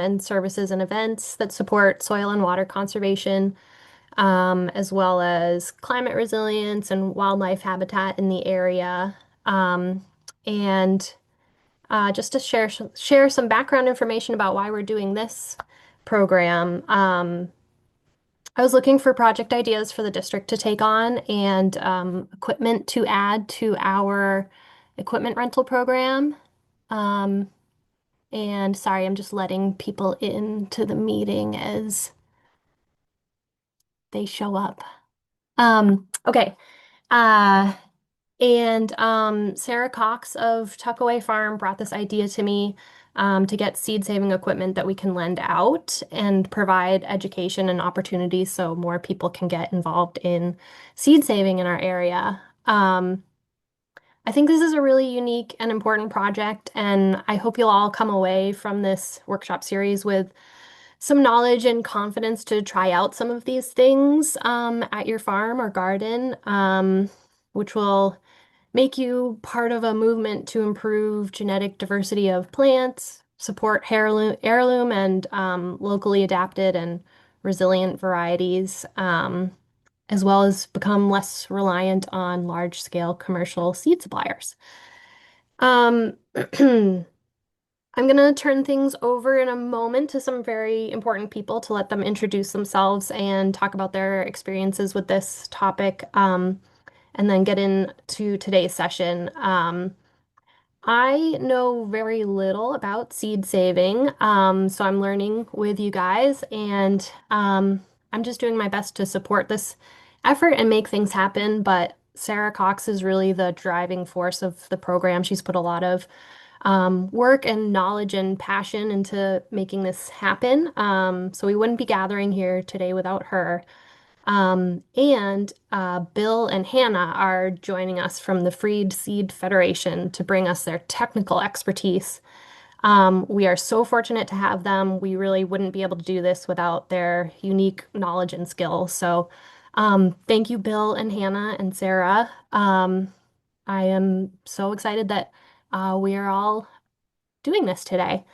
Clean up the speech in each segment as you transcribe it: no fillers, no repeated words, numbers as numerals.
and services and events that support soil and water conservation, as well as climate resilience and wildlife habitat in the area. Um, and just to share some background information about why we're doing this program. I was looking for project ideas for the district to take on and equipment to add to our equipment rental program. Um, and sorry, I'm just letting people into the meeting as they show up. Okay. Uh, and Sarah Cox of Tuckaway Farm brought this idea to me to get seed saving equipment that we can lend out and provide education and opportunities so more people can get involved in seed saving in our area. I think this is a really unique and important project, and I hope you'll all come away from this workshop series with some knowledge and confidence to try out some of these things at your farm or garden, which will make you part of a movement to improve genetic diversity of plants, support heirloom and locally adapted and resilient varieties, as well as become less reliant on large-scale commercial seed suppliers. I'm going to turn things over in a moment to some very important people to let them introduce themselves and talk about their experiences with this topic, and then get into today's session. I know very little about seed saving, so I'm learning with you guys, and I'm just doing my best to support this effort and make things happen. But Sarah Cox is really the driving force of the program. She's put a lot of work and knowledge and passion into making this happen. So we wouldn't be gathering here today without her. And Bill and Hannah are joining us from the Freed Seed Federation to bring us their technical expertise. We are so fortunate to have them. We really wouldn't be able to do this without their unique knowledge and skill. So, thank you, Bill and Hannah and Sarah. I am so excited that we are all doing this today.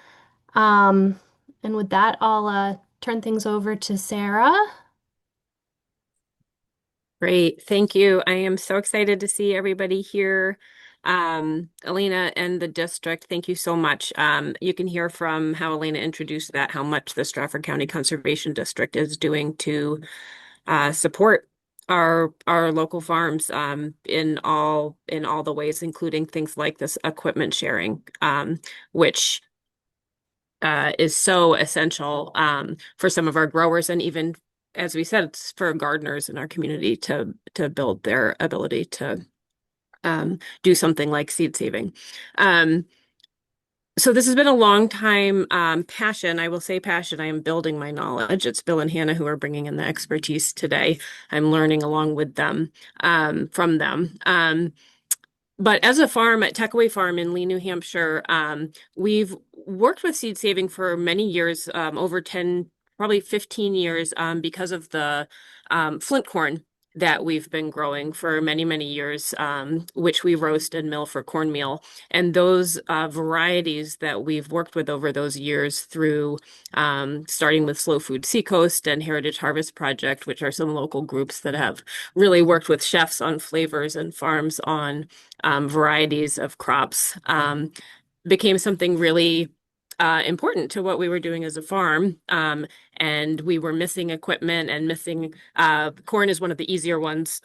Um, and with that, I'll turn things over to Sarah. Great. Thank you. I am so excited to see everybody here. Elena and the district, thank you so much. You can hear from how Elena introduced that, how much the Stratford County Conservation District is doing to support our local farms in all the ways, including things like this equipment sharing, which is so essential for some of our growers and even, as we said, it's for gardeners in our community to build their ability to do something like seed saving. Um, so this has been a long time passion. I will say passion. I am building my knowledge. It's Bill and Hannah who are bringing in the expertise today. I'm learning along with them from them. But as a farm at Techaway Farm in Lee, New Hampshire, we've worked with seed saving for many years, over 10, probably 15 years, because of the flint corn that we've been growing for many, many years, which we roast and mill for cornmeal. And those varieties that we've worked with over those years through starting with Slow Food Seacoast and Heritage Harvest Project, which are some local groups that have really worked with chefs on flavors and farms on varieties of crops, became something really important to what we were doing as a farm. And we were missing equipment and missing corn is one of the easier ones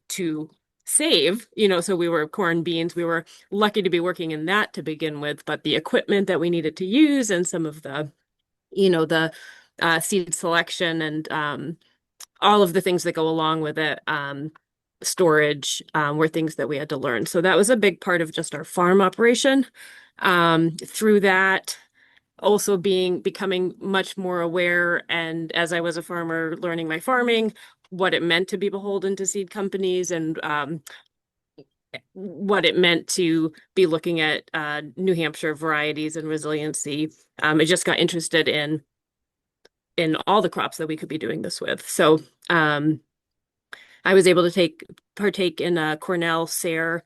to save, so we were corn beans. We were lucky to be working in that to begin with, but the equipment that we needed to use and some of the seed selection and all of the things that go along with it, storage, were things that we had to learn. So that was a big part of just our farm operation. Through that, also becoming much more aware, and as I was a farmer, learning my farming, what it meant to be beholden to seed companies, and what it meant to be looking at New Hampshire varieties and resiliency. I just got interested in all the crops that we could be doing this with. So I was able to partake in a Cornell SARE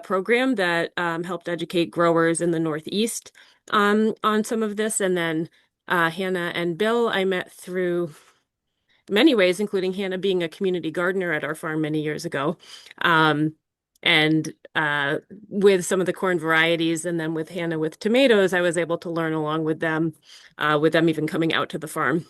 program that helped educate growers in the Northeast on some of this, and then Hannah and Bill, I met through many ways, including Hannah being a community gardener at our farm many years ago. Um, and with some of the corn varieties, and then with Hannah with tomatoes, I was able to learn along with them even coming out to the farm.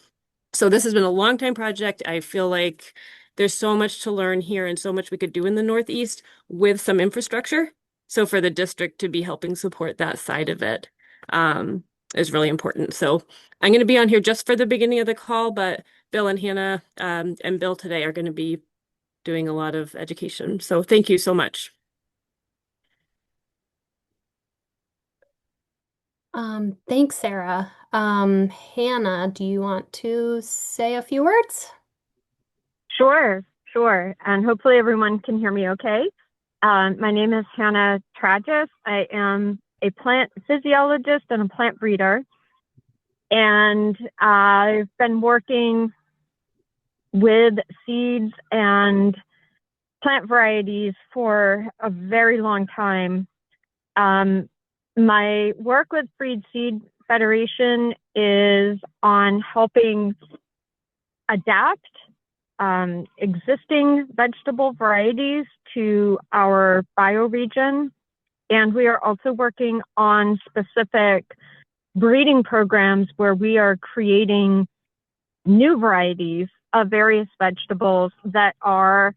So this has been a long time project. I feel like there's so much to learn here and so much we could do in the Northeast with some infrastructure. So for the district to be helping support that side of it, um, is really important. So I'm going to be on here just for the beginning of the call, but Bill and Hannah, and Bill today are going to be doing a lot of education. So thank you so much. Thanks, Sarah. Hannah, do you want to say a few words? Sure, sure. And hopefully everyone can hear me okay. My name is Hannah Tragis. I am a plant physiologist and a plant breeder. And I've been working with seeds and plant varieties for a very long time. My work with Freed Seed Federation is on helping adapt existing vegetable varieties to our bioregion. And we are also working on specific breeding programs where we are creating new varieties of various vegetables that are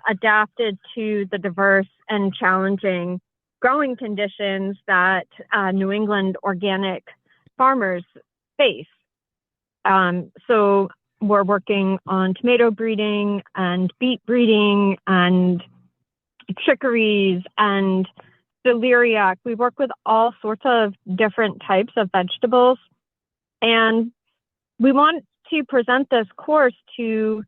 adapted to the diverse and challenging growing conditions that New England organic farmers face. So we're working on tomato breeding and beet breeding and chicories and celeriac. We work with all sorts of different types of vegetables. And we want to present this course to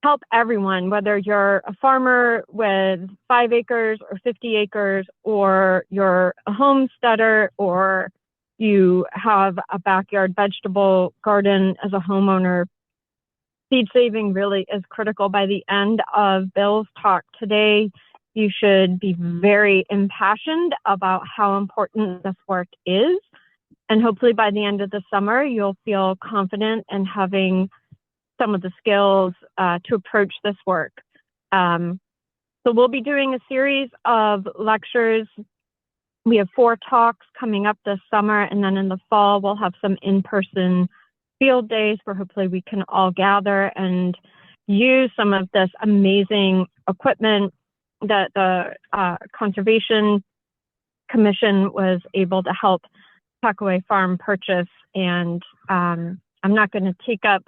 help everyone, whether you're a farmer with 5 acres or 50 acres, or you're a homesteader, or you have a backyard vegetable garden as a homeowner. Seed saving really is critical. By the end of Bill's talk today, you should be very impassioned about how important this work is. And hopefully by the end of the summer, you'll feel confident in having some of the skills to approach this work. So we'll be doing a series of lectures. We have 4 talks coming up this summer, and then in the fall, we'll have some in-person field days where hopefully we can all gather and use some of this amazing equipment that the Conservation Commission was able to help Tuckaway Farm purchase. And I'm not going to take up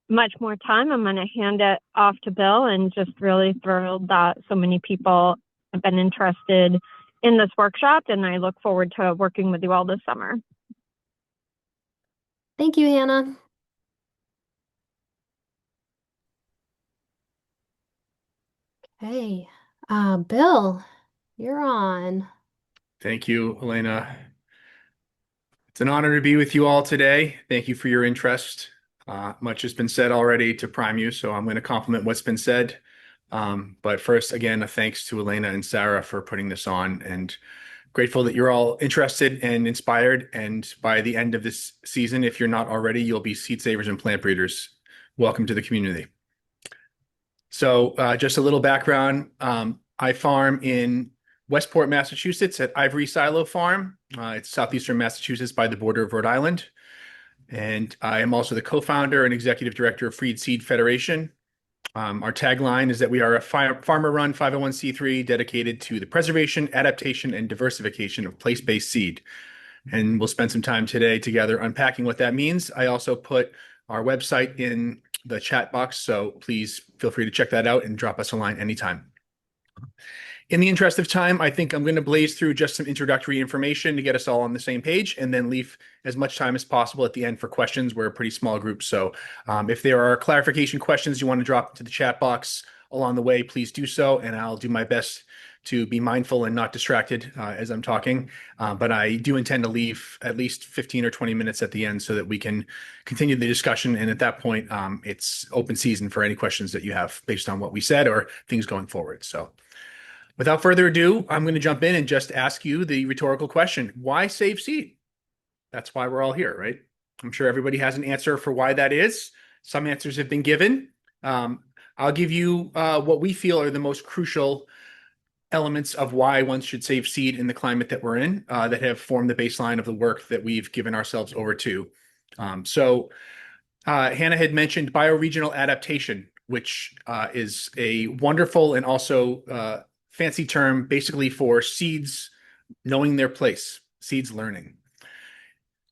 much more time. I'm going to hand it off to Bill, and just really thrilled that so many people have been interested in this workshop, and I look forward to working with you all this summer. Thank you, Hannah. Okay, Bill, you're on. Thank you, Elena. It's an honor to be with you all today. Thank you for your interest. Much has been said already to prime you, so I'm going to compliment what's been said. But first, again, a thanks to Elena and Sarah for putting this on, and grateful that you're all interested and inspired. And by the end of this season, if you're not already, you'll be seed savers and plant breeders. Welcome to the community. So just a little background. I farm in Westport, Massachusetts at Ivory Silo Farm. It's southeastern Massachusetts by the border of Rhode Island. And I am also the co-founder and executive director of Freed Seed Federation. Our tagline is that we are a farmer-run 501c3 dedicated to the preservation, adaptation, and diversification of place-based seed. And we'll spend some time today together unpacking what that means. I also put our website in the chat box, so please feel free to check that out and drop us a line anytime. In the interest of time, I think I'm going to blaze through just some introductory information to get us all on the same page, and then leave as much time as possible at the end for questions. We're a pretty small group, so if there are clarification questions you want to drop into the chat box along the way, please do so, and I'll do my best to be mindful and not distracted as I'm talking. But I do intend to leave at least 15 or 20 minutes at the end so that we can continue the discussion. And at that point, it's open season for any questions that you have based on what we said or things going forward. So without further ado, I'm going to jump in and just ask you the rhetorical question. Why save seed? That's why we're all here, right? I'm sure everybody has an answer for why that is. Some answers have been given. I'll give you what we feel are the most crucial elements of why one should save seed in the climate that we're in, that have formed the baseline of the work that we've given ourselves over to. Hannah had mentioned bioregional adaptation, which is a wonderful and also fancy term basically for seeds knowing their place, seeds learning.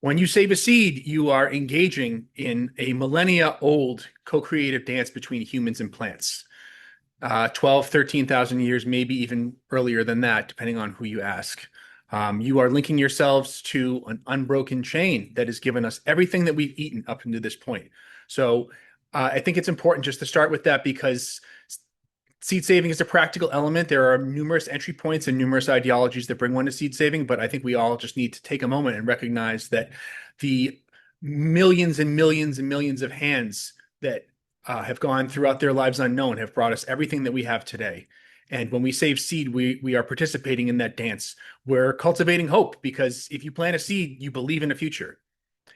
When you save a seed, you are engaging in a millennia old co-creative dance between humans and plants. 12, 13,000 years, maybe even earlier than that, depending on who you ask. You are linking yourselves to an unbroken chain that has given us everything that we've eaten up into this point. So I think it's important just to start with that, because seed saving is a practical element. There are numerous entry points and numerous ideologies that bring one to seed saving, but I think we all just need to take a moment and recognize that the millions and millions and millions of hands that have gone throughout their lives unknown have brought us everything that we have today. And when we save seed, we are participating in that dance. We're cultivating hope, because if you plant a seed, you believe in a future.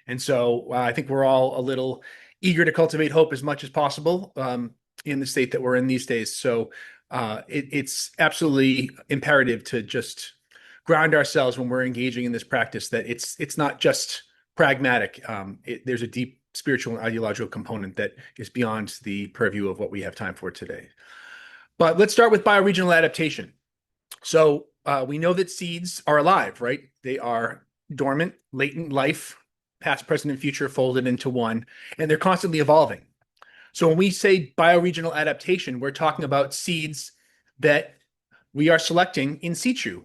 And so I think we're all a little eager to cultivate hope as much as possible in the state that we're in these days. So it's absolutely imperative to just ground ourselves when we're engaging in this practice, that it's not just pragmatic. There's a deep spiritual and ideological component that is beyond the purview of what we have time for today. But let's start with bioregional adaptation. So we know that seeds are alive, right? They are dormant, latent life, past, present, and future folded into one, and they're constantly evolving. So when we say bioregional adaptation, we're talking about seeds that we are selecting in situ,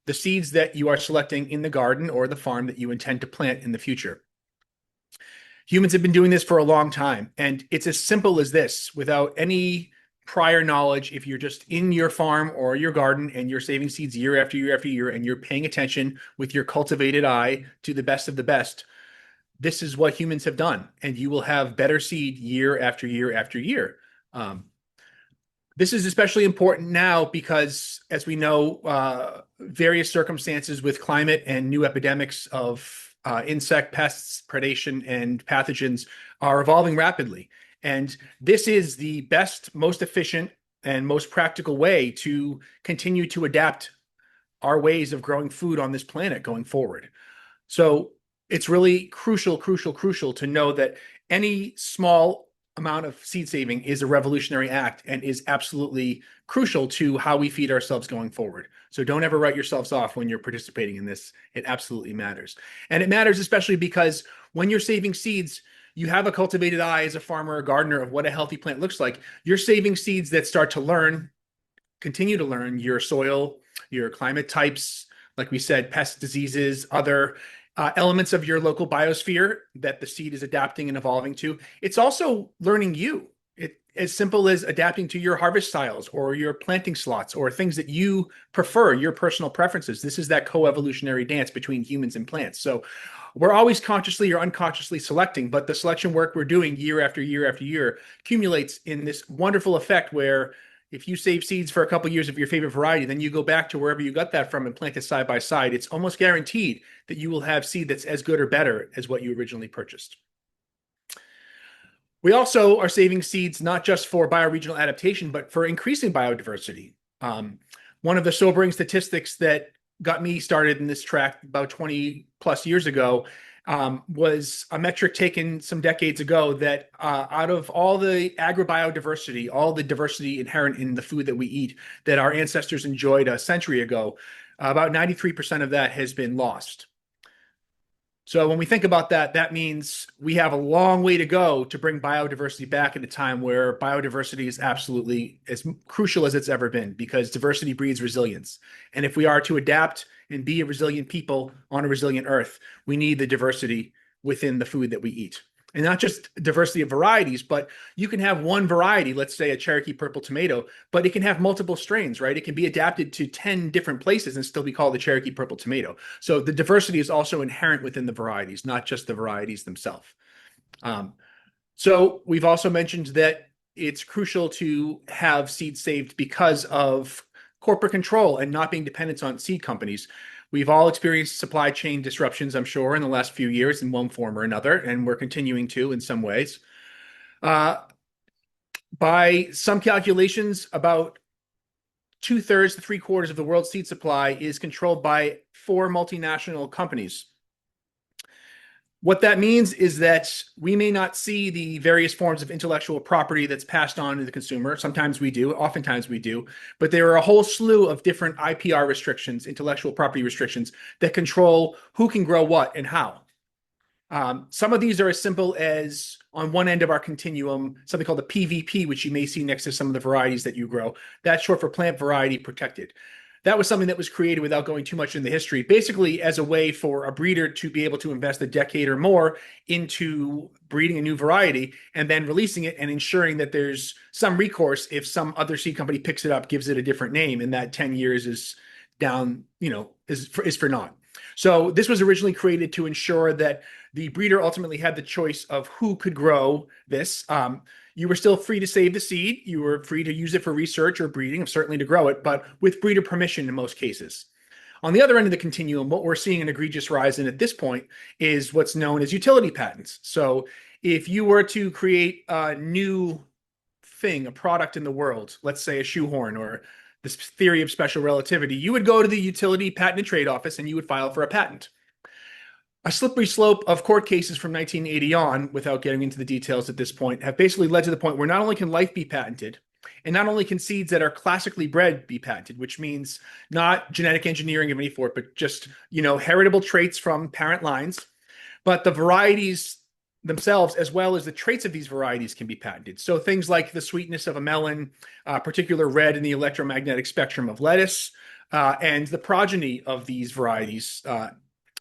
the seeds that you are selecting in the garden or the farm that you intend to plant in the future. Humans have been doing this for a long time, and it's as simple as this. Without any prior knowledge, if you're just in your farm or your garden and you're saving seeds year after year after year, and you're paying attention with your cultivated eye to the best of the best, this is what humans have done, and you will have better seed year after year after year. This is especially important now because, as we know, various circumstances with climate and new epidemics of insect pests, predation, and pathogens are evolving rapidly. And this is the best, most efficient, and most practical way to continue to adapt our ways of growing food on this planet going forward. So it's really crucial to know that any small amount of seed saving is a revolutionary act and is absolutely crucial to how we feed ourselves going forward. So don't ever write yourselves off when you're participating in this. It absolutely matters. And it matters especially because when you're saving seeds, you have a cultivated eye as a farmer or gardener of what a healthy plant looks like. You're saving seeds that start to learn, continue to learn your soil, your climate types, like we said, pest diseases, other elements of your local biosphere that the seed is adapting and evolving to. It's also learning you. As simple as adapting to your harvest styles or your planting slots or things that you prefer, your personal preferences. This is that co-evolutionary dance between humans and plants. So we're always consciously or unconsciously selecting, but the selection work we're doing year after year after year accumulates in this wonderful effect where if you save seeds for a couple of years of your favorite variety, then you go back to wherever you got that from and plant it side by side. It's almost guaranteed that you will have seed that's as good or better as what you originally purchased. We also are saving seeds not just for bioregional adaptation, but for increasing biodiversity. One of the sobering statistics that got me started in this track about 20 plus years ago was a metric taken some decades ago that out of all the agrobiodiversity, all the diversity inherent in the food that we eat that our ancestors enjoyed a century ago, about 93% of that has been lost. So when we think about that, that means we have a long way to go to bring biodiversity back at a time where biodiversity is absolutely as crucial as it's ever been, because diversity breeds resilience. And if we are to adapt and be a resilient people on a resilient earth, we need the diversity within the food that we eat. And not just diversity of varieties, but you can have one variety, let's say a Cherokee purple tomato, but it can have multiple strains, right? It can be adapted to 10 different places and still be called the Cherokee purple tomato. So the diversity is also inherent within the varieties, not just the varieties themselves. So we've also mentioned that it's crucial to have seeds saved because of corporate control and not being dependent on seed companies. We've all experienced supply chain disruptions, I'm sure, in the last few years in one form or another, and we're continuing to in some ways. By some calculations, about two-thirds to three-quarters of the world's seed supply is controlled by 4 multinational companies. What that means is that we may not see the various forms of intellectual property that's passed on to the consumer. Sometimes we do, oftentimes we do, but there are a whole slew of different IPR restrictions, intellectual property restrictions, that control who can grow what and how. Some of these are as simple as, on one end of our continuum, something called the PVP, which you may see next to some of the varieties that you grow. That's short for plant variety protected. That was something that was created, without going too much into history, basically as a way for a breeder to be able to invest a decade or more into breeding a new variety and then releasing it and ensuring that there's some recourse if some other seed company picks it up, gives it a different name, and that 10 years is down, is for naught. So this was originally created to ensure that the breeder ultimately had the choice of who could grow this. You were still free to save the seed. You were free to use it for research or breeding, certainly to grow it, but with breeder permission in most cases. On the other end of the continuum, what we're seeing an egregious rise in at this point is what's known as utility patents. So if you were to create a new thing, a product in the world, let's say a shoehorn or this theory of special relativity, you would go to the Utility Patent and Trade Office and you would file for a patent. A slippery slope of court cases from 1980 on, without getting into the details at this point, have basically led to the point where not only can life be patented, and not only can seeds that are classically bred be patented, which means not genetic engineering of any sort, but just, heritable traits from parent lines, but the varieties themselves, as well as the traits of these varieties, can be patented. So things like the sweetness of a melon, particular red in the electromagnetic spectrum of lettuce, and the progeny of these varieties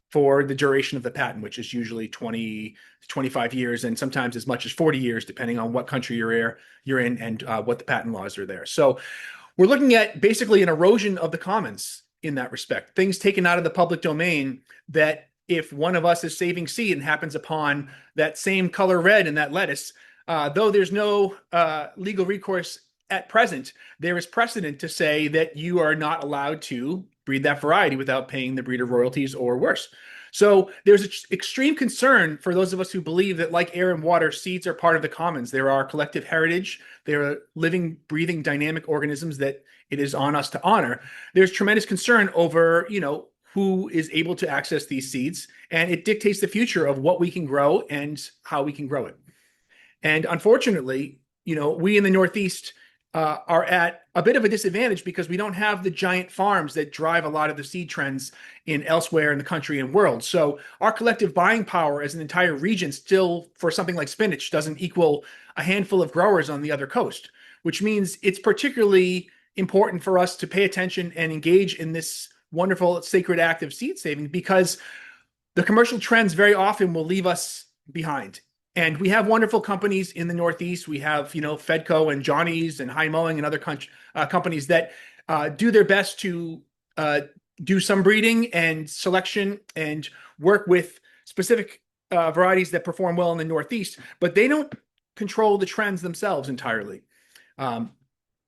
for the duration of the patent, which is usually 20 to 25 years, and sometimes as much as 40 years, depending on what country you're in and what the patent laws are there. So we're looking at basically an erosion of the commons in that respect, things taken out of the public domain that if one of us is saving seed and happens upon that same color red in that lettuce, though there's no legal recourse at present, there is precedent to say that you are not allowed to breed that variety without paying the breeder royalties or worse. So there's extreme concern for those of us who believe that, like air and water, seeds are part of the commons. They're our collective heritage. They're living, breathing, dynamic organisms that it is on us to honor. There's tremendous concern over, who is able to access these seeds, and it dictates the future of what we can grow and how we can grow it. And unfortunately, we in the Northeast are at a bit of a disadvantage because we don't have the giant farms that drive a lot of the seed trends in elsewhere in the country and world. So our collective buying power as an entire region still, for something like spinach, doesn't equal a handful of growers on the other coast, which means it's particularly important for us to pay attention and engage in this wonderful sacred act of seed saving, because the commercial trends very often will leave us behind. And we have wonderful companies in the Northeast. We have, Fedco and Johnny's and High Mowing and other companies that do their best to do some breeding and selection and work with specific varieties that perform well in the Northeast, but they don't control the trends themselves entirely.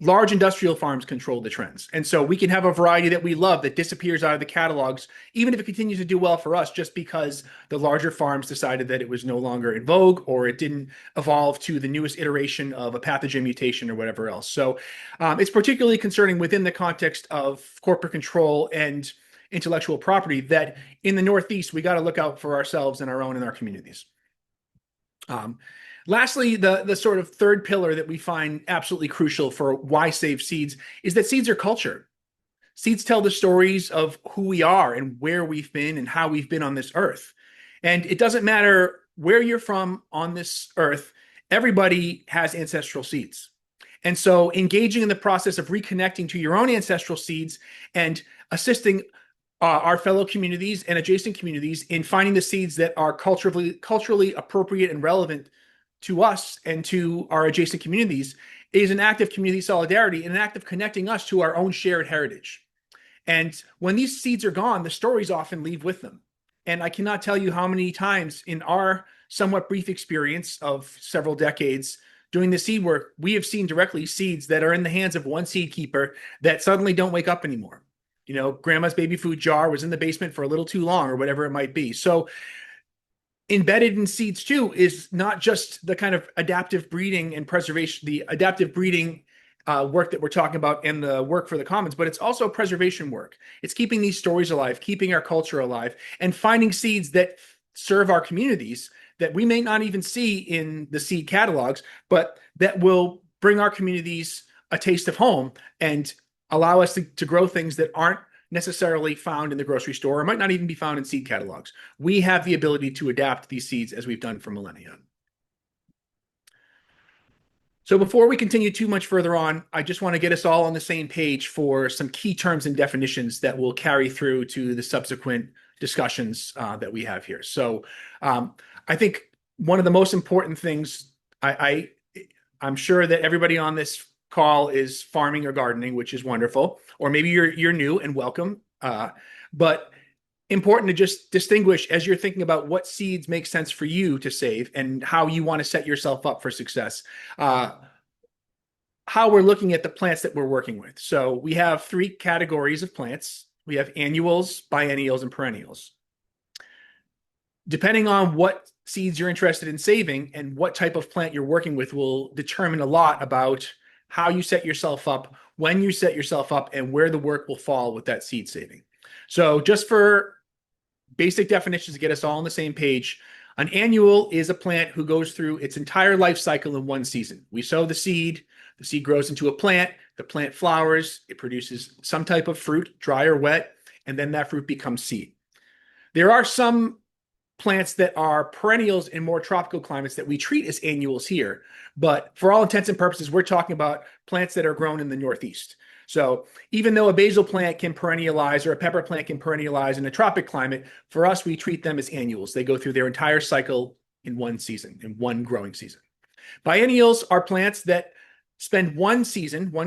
Large industrial farms control the trends. And so we can have a variety that we love that disappears out of the catalogs, even if it continues to do well for us, just because the larger farms decided that it was no longer in vogue or it didn't evolve to the newest iteration of a pathogen mutation or whatever else. So it's particularly concerning within the context of corporate control and intellectual property that in the Northeast, we got to look out for ourselves and our communities. Lastly, the sort of third pillar that we find absolutely crucial for why save seeds is that seeds are culture. Seeds tell the stories of who we are and where we've been and how we've been on this earth. And it doesn't matter where you're from on this earth, everybody has ancestral seeds. And so engaging in the process of reconnecting to your own ancestral seeds and assisting our fellow communities and adjacent communities in finding the seeds that are culturally appropriate and relevant to us and to our adjacent communities is an act of community solidarity and an act of connecting us to our own shared heritage. And when these seeds are gone, the stories often leave with them. And I cannot tell you how many times in our somewhat brief experience of several decades doing the seed work, we have seen directly seeds that are in the hands of one seed keeper that suddenly don't wake up anymore. Grandma's baby food jar was in the basement for a little too long or whatever it might be. So embedded in seeds too is not just the kind of adaptive breeding and preservation, the adaptive breeding work that we're talking about and the work for the commons, but it's also preservation work. It's keeping these stories alive, keeping our culture alive, and finding seeds that serve our communities that we may not even see in the seed catalogs, but that will bring our communities a taste of home and allow us to grow things that aren't necessarily found in the grocery store or might not even be found in seed catalogs. We have the ability to adapt these seeds as we've done for millennia. So before we continue too much further on, I just want to get us all on the same page for some key terms and definitions that will carry through to the subsequent discussions that we have here. So I think one of the most important things, I'm sure that everybody on this call is farming or gardening, which is wonderful. Or maybe you're new and welcome. But important to just distinguish as you're thinking about what seeds make sense for you to save and how you want to set yourself up for success. How we're looking at the plants that we're working with. So we have 3 categories of plants. We have annuals, biennials, and perennials. Depending on what seeds you're interested in saving and what type of plant you're working with will determine a lot about how you set yourself up, when you set yourself up, and where the work will fall with that seed saving. So just for basic definitions to get us all on the same page, an annual is a plant who goes through its entire life cycle in one season. We sow the seed grows into a plant, the plant flowers, it produces some type of fruit, dry or wet, and then that fruit becomes seed. There are some plants that are perennials in more tropical climates that we treat as annuals here. But for all intents and purposes, we're talking about plants that are grown in the Northeast. So even though a basil plant can perennialize or a pepper plant can perennialize in a tropic climate, for us, we treat them as annuals. They go through their entire cycle in one season, in one growing season. Biennials are plants that spend one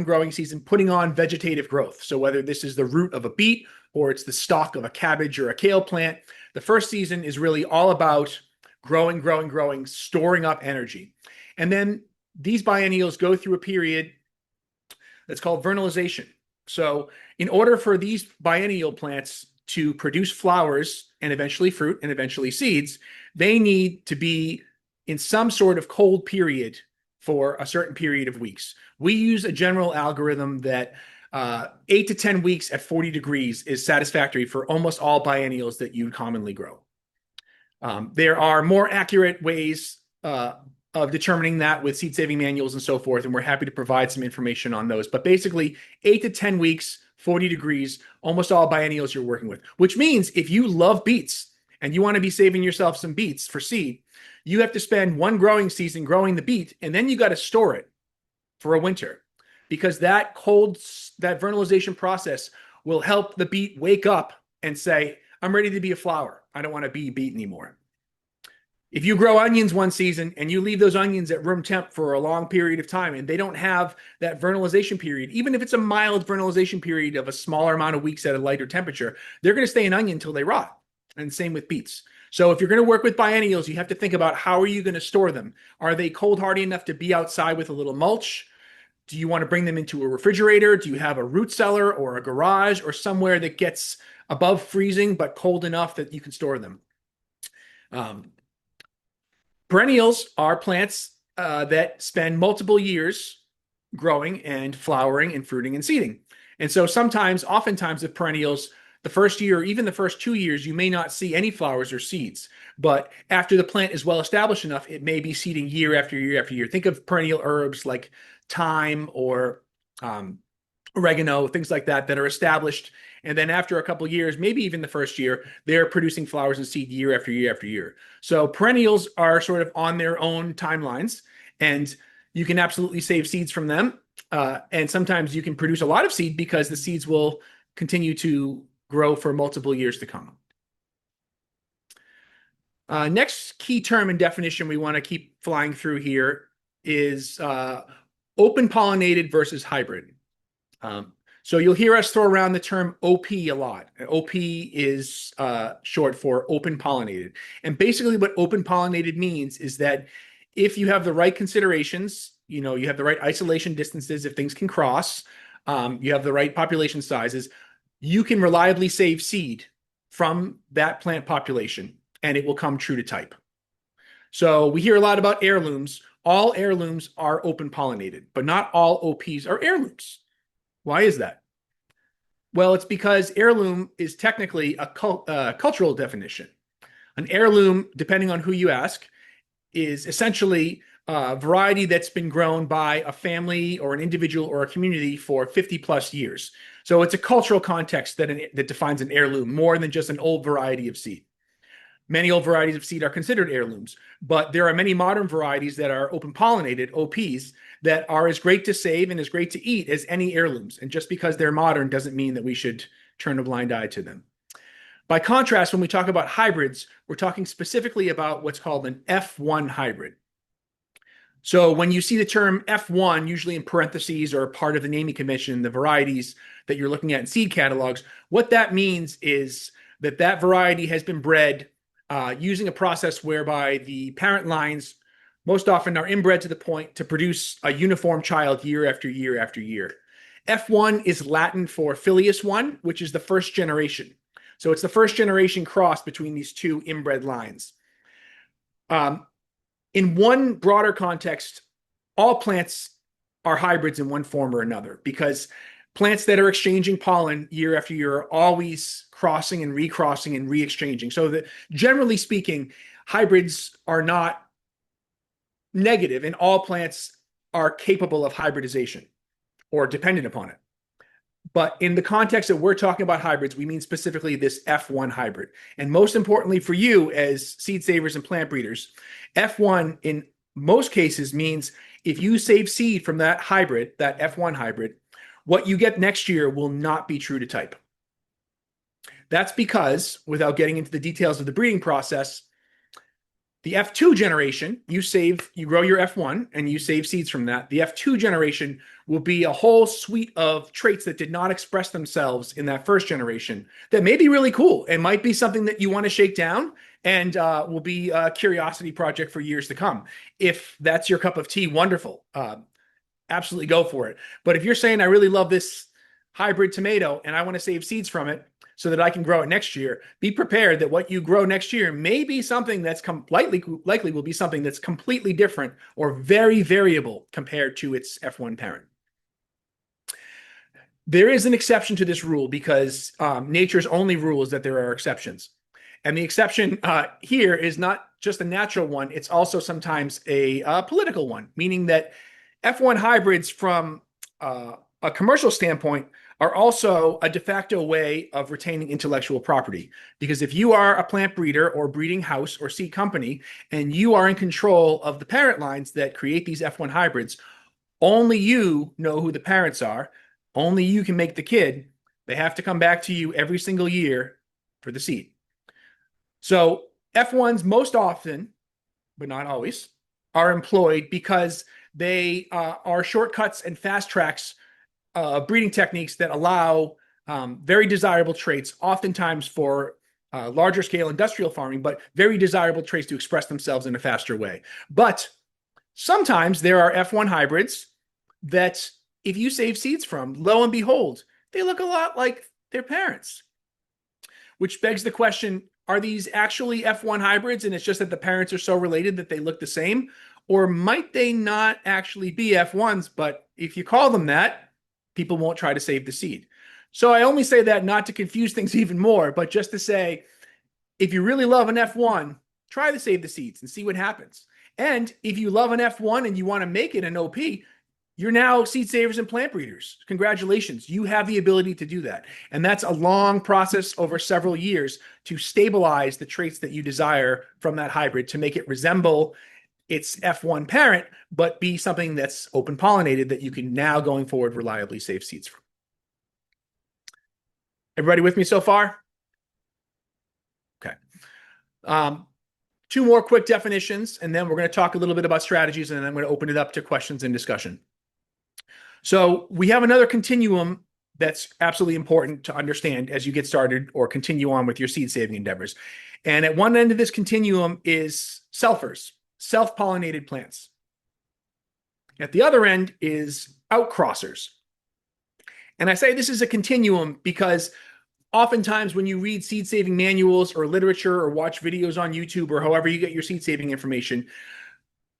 growing season, putting on vegetative growth. So whether this is the root of a beet or it's the stalk of a cabbage or a kale plant, the first season is really all about growing, storing up energy. And then these biennials go through a period that's called vernalization. So in order for these biennial plants to produce flowers and eventually fruit and eventually seeds, they need to be in some sort of cold period for a certain period of weeks. We use a general algorithm that 8 to 10 weeks at 40 degrees is satisfactory for almost all biennials that you commonly grow. There are more accurate ways of determining that with seed saving manuals and so forth, and we're happy to provide some information on those. But basically, 8 to 10 weeks, 40 degrees, almost all biennials you're working with, which means if you love beets and you want to be saving yourself some beets for seed, you have to spend one growing season growing the beet, and then you got to store it for a winter, because that vernalization process will help the beet wake up and say, I'm ready to be a flower. I don't want to be beet anymore. If you grow onions one season and you leave those onions at room temp for a long period of time and they don't have that vernalization period, even if it's a mild vernalization period of a smaller amount of weeks at a lighter temperature, they're going to stay an onion until they rot. And same with beets. So if you're going to work with biennials, you have to think about how are you going to store them? Are they cold hardy enough to be outside with a little mulch? Do you want to bring them into a refrigerator? Do you have a root cellar or a garage or somewhere that gets above freezing but cold enough that you can store them? Perennials are plants that spend multiple years growing and flowering and fruiting and seeding. And so oftentimes with perennials, the first year, or even the first 2 years, you may not see any flowers or seeds. But after the plant is well established enough, it may be seeding year after year after year. Think of perennial herbs like thyme or oregano, things like that are established. And then after a couple of years, maybe even the first year, they're producing flowers and seed year after year after year. So perennials are sort of on their own timelines, and you can absolutely save seeds from them. And sometimes you can produce a lot of seed because the seeds will continue to grow for multiple years to come. Next key term and definition we want to keep flying through here is open pollinated versus hybrid. So you'll hear us throw around the term OP a lot. OP is short for open pollinated. And basically what open pollinated means is that if you have the right considerations, you have the right isolation distances if things can cross, you have the right population sizes, you can reliably save seed from that plant population, and it will come true to type. So we hear a lot about heirlooms. All heirlooms are open pollinated, but not all OPs are heirlooms. Why is that? Well, it's because heirloom is technically a cultural definition. An heirloom, depending on who you ask, is essentially a variety that's been grown by a family or an individual or a community for 50 plus years. So it's a cultural context that defines an heirloom more than just an old variety of seed. Many old varieties of seed are considered heirlooms, but there are many modern varieties that are open pollinated, OPs, that are as great to save and as great to eat as any heirlooms. And just because they're modern doesn't mean that we should turn a blind eye to them. By contrast, when we talk about hybrids, we're talking specifically about what's called an F1 hybrid. So when you see the term F1, usually in parentheses or part of the naming convention, the varieties that you're looking at in seed catalogs, what that means is that that variety has been bred using a process whereby the parent lines most often are inbred to the point to produce a uniform child year after year after year. F1 is Latin for filius one, which is the first generation. So it's the first generation cross between these two inbred lines. In one broader context, all plants are hybrids in one form or another, because plants that are exchanging pollen year after year are always crossing and recrossing and re-exchanging. So that, generally speaking, hybrids are not negative, and all plants are capable of hybridization or dependent upon it. But in the context that we're talking about hybrids, we mean specifically this F1 hybrid. And most importantly for you as seed savers and plant breeders, F1 in most cases means if you save seed from that hybrid, that F1 hybrid, what you get next year will not be true to type. That's because, without getting into the details of the breeding process, the F2 generation, you grow your F1 and you save seeds from that. The F2 generation will be a whole suite of traits that did not express themselves in that first generation that may be really cool. It might be something that you want to shake down and will be a curiosity project for years to come. If that's your cup of tea, wonderful. Absolutely go for it. But if you're saying, I really love this hybrid tomato and I want to save seeds from it so that I can grow it next year, be prepared that what you grow next year may be something that's likely will be something that's completely different or very variable compared to its F1 parent. There is an exception to this rule because nature's only rule is that there are exceptions. And the exception here is not just a natural one, it's also sometimes a political one, meaning that F1 hybrids from a commercial standpoint are also a de facto way of retaining intellectual property. Because if you are a plant breeder or breeding house or seed company, and you are in control of the parent lines that create these F1 hybrids, only you know who the parents are. Only you can make the kid. They have to come back to you every single year for the seed. So F1s most often, but not always, are employed because they are shortcuts and fast tracks breeding techniques that allow very desirable traits, oftentimes for larger scale industrial farming, but very desirable traits to express themselves in a faster way. But sometimes there are F1 hybrids that if you save seeds from, lo and behold, they look a lot like their parents. Which begs the question, are these actually F1 hybrids and it's just that the parents are so related that they look the same? Or might they not actually be F1s, but if you call them that, people won't try to save the seed. So I only say that not to confuse things even more, but just to say, if you really love an F1, try to save the seeds and see what happens. And if you love an F1 and you want to make it an OP, you're now seed savers and plant breeders. Congratulations. You have the ability to do that. And that's a long process over several years to stabilize the traits that you desire from that hybrid to make it resemble its F1 parent, but be something that's open pollinated that you can now going forward reliably save seeds from. Everybody with me so far? Okay. Two more quick definitions, and then we're going to talk a little bit about strategies, and then I'm going to open it up to questions and discussion. So we have another continuum that's absolutely important to understand as you get started or continue on with your seed saving endeavors. And at one end of this continuum is selfers, self-pollinated plants. At the other end is outcrossers. And I say this is a continuum because oftentimes when you read seed saving manuals or literature or watch videos on YouTube or however you get your seed saving information,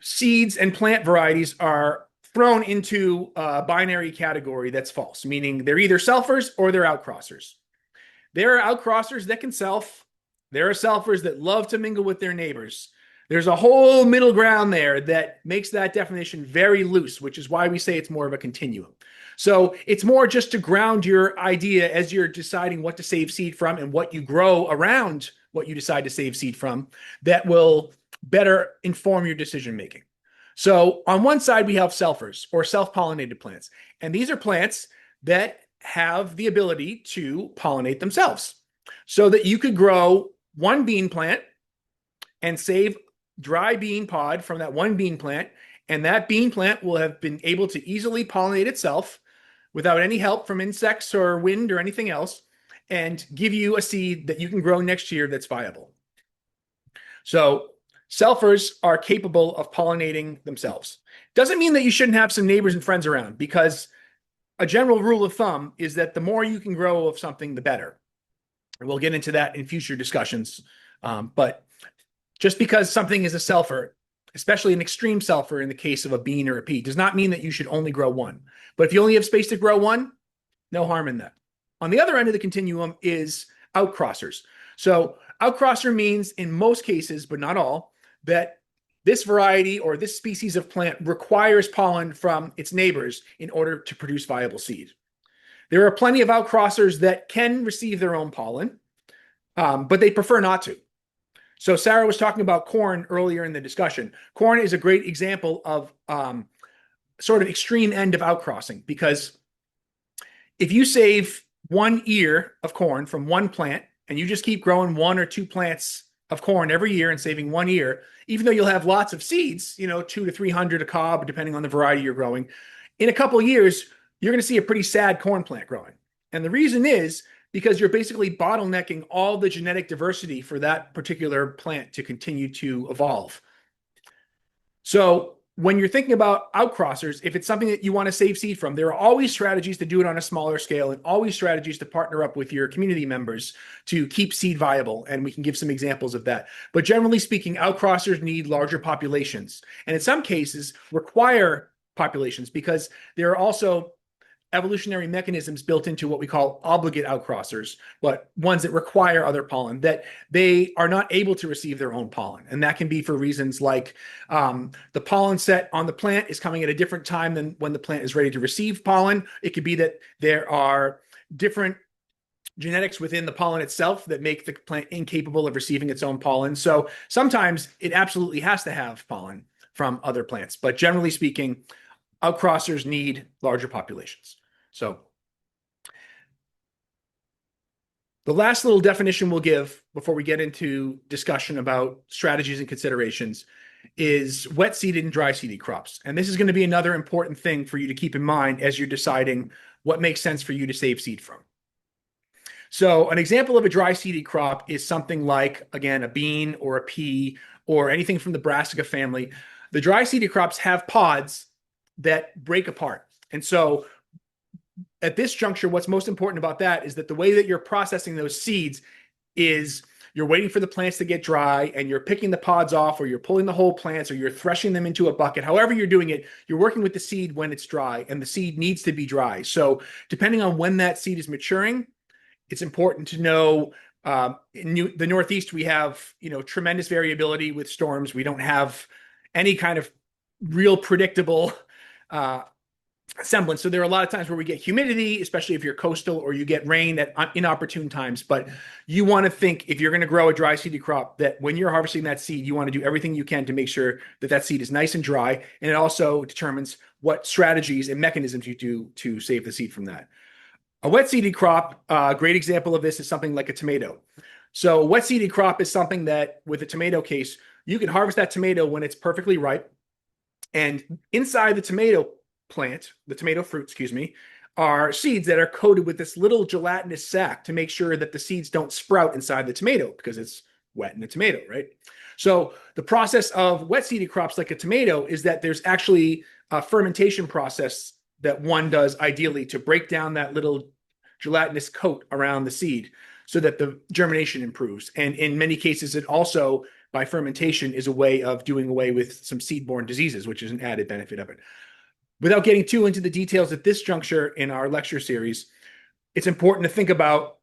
seeds and plant varieties are thrown into a binary category that's false, meaning they're either selfers or they're outcrossers. There are outcrossers that can self. There are selfers that love to mingle with their neighbors. There's a whole middle ground there that makes that definition very loose, which is why we say it's more of a continuum. So it's more just to ground your idea as you're deciding what to save seed from and what you grow around what you decide to save seed from that will better inform your decision making. So on one side, we have selfers or self-pollinated plants. And these are plants that have the ability to pollinate themselves so that you could grow one bean plant and save dry bean pod from that one bean plant. And that bean plant will have been able to easily pollinate itself without any help from insects or wind or anything else and give you a seed that you can grow next year that's viable. So selfers are capable of pollinating themselves. Doesn't mean that you shouldn't have some neighbors and friends around, because a general rule of thumb is that the more you can grow of something, the better. And we'll get into that in future discussions. But just because something is a selfer, especially an extreme selfer in the case of a bean or a pea, does not mean that you should only grow one. But if you only have space to grow one, no harm in that. On the other end of the continuum is outcrossers. So outcrosser means in most cases, but not all, that this variety or this species of plant requires pollen from its neighbors in order to produce viable seed. There are plenty of outcrossers that can receive their own pollen, but they prefer not to. So Sarah was talking about corn earlier in the discussion. Corn is a great example of sort of extreme end of outcrossing, because if you save one ear of corn from one plant and you just keep growing 1 or 2 plants of corn every year and saving 1 ear, even though you'll have lots of seeds, 200 to 300 a cob, depending on the variety you're growing, in a couple of years, you're going to see a pretty sad corn plant growing. And the reason is because you're basically bottlenecking all the genetic diversity for that particular plant to continue to evolve. So when you're thinking about outcrossers, if it's something that you want to save seed from, there are always strategies to do it on a smaller scale and always strategies to partner up with your community members to keep seed viable. And we can give some examples of that. But generally speaking, outcrossers need larger populations, and in some cases require populations, because there are also evolutionary mechanisms built into what we call obligate outcrossers, but ones that require other pollen, that they are not able to receive their own pollen. And that can be for reasons like the pollen set on the plant is coming at a different time than when the plant is ready to receive pollen. It could be that there are different genetics within the pollen itself that make the plant incapable of receiving its own pollen. So sometimes it absolutely has to have pollen from other plants, but generally speaking, outcrossers need larger populations. So the last little definition we'll give before we get into discussion about strategies and considerations is wet seeded and dry seeded crops. And this is going to be another important thing for you to keep in mind as you're deciding what makes sense for you to save seed from. So an example of a dry seeded crop is something like, again, a bean or a pea or anything from the brassica family. The dry seeded crops have pods that break apart. And so at this juncture, what's most important about that is that the way that you're processing those seeds is you're waiting for the plants to get dry and you're picking the pods off, or you're pulling the whole plants, or you're threshing them into a bucket. However you're doing it, you're working with the seed when it's dry, and the seed needs to be dry. So depending on when that seed is maturing, it's important to know in the Northeast, we have, tremendous variability with storms. We don't have any kind of real predictable semblance. So there are a lot of times where we get humidity, especially if you're coastal, or you get rain at inopportune times. But you want to think, if you're going to grow a dry seeded crop, that when you're harvesting that seed, you want to do everything you can to make sure that that seed is nice and dry. And it also determines what strategies and mechanisms you do to save the seed from that. A wet seeded crop, a great example of this is something like a tomato. So a wet seeded crop is something that, with a tomato case, you can harvest that tomato when it's perfectly ripe. And inside the tomato plant, the tomato fruit, are seeds that are coated with this little gelatinous sac to make sure that the seeds don't sprout inside the tomato, because it's wet in the tomato, right? So the process of wet seeded crops like a tomato is that there's actually a fermentation process that one does ideally to break down that little gelatinous coat around the seed so that the germination improves. And in many cases, it also, by fermentation, is a way of doing away with some seed-borne diseases, which is an added benefit of it. Without getting too into the details at this juncture in our lecture series, it's important to think about,